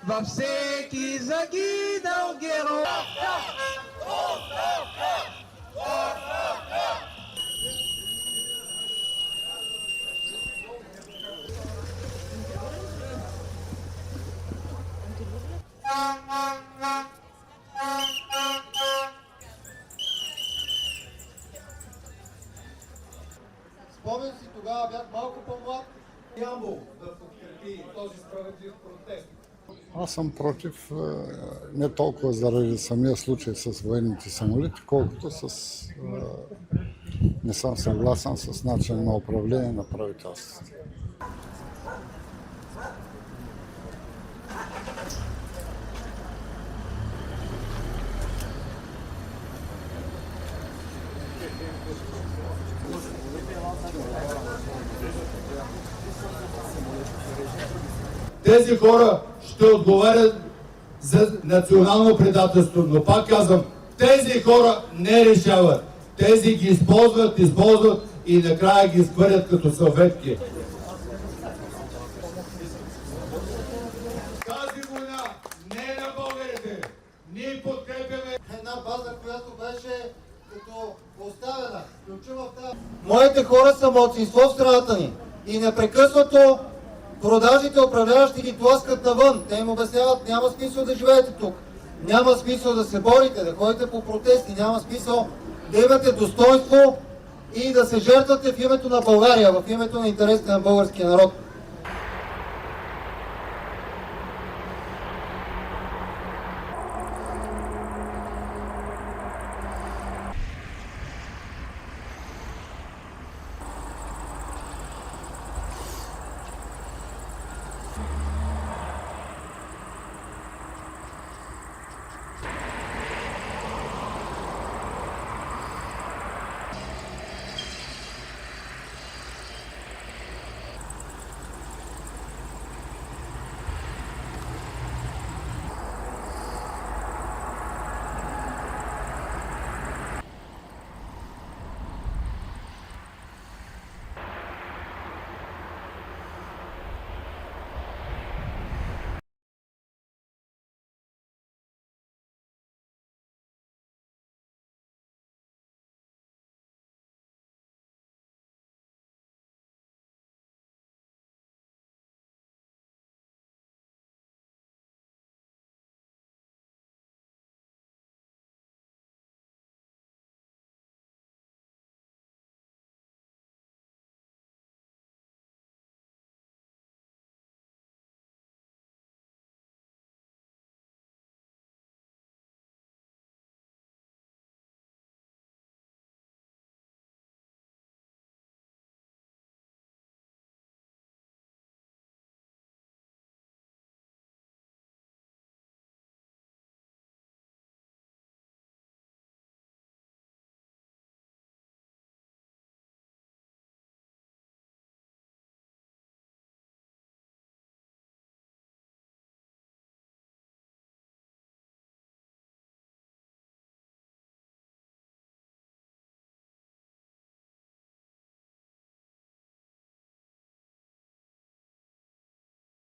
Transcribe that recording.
във всеки загинал герой. Спомням си, тогава бях малко по-млад. Ямбол да подкрепи този справедлив протест. Аз съм против не толкова заради самия случай с военните самолети, колкото не съм съгласен с начин на управление на правителството. Тези хора ще отговарят за национално предателство, но пак казвам, тези хора не решават. Тези ги използват и накрая ги изхвърлят като салфетки. Тази война не е на българите. Ние подкрепяме Една база, която беше като оставена, ключова в тази. Моите хора са малцинство в страната ни и непрекъснато продажите управляващи ги тласкат навън. Те им обясняват, няма смисъл да живеете тук. Няма смисъл да се борите, да ходите по протести. Няма смисъл да имате достоинство и да се жертвате в името на България, в името на интересите на българския народ.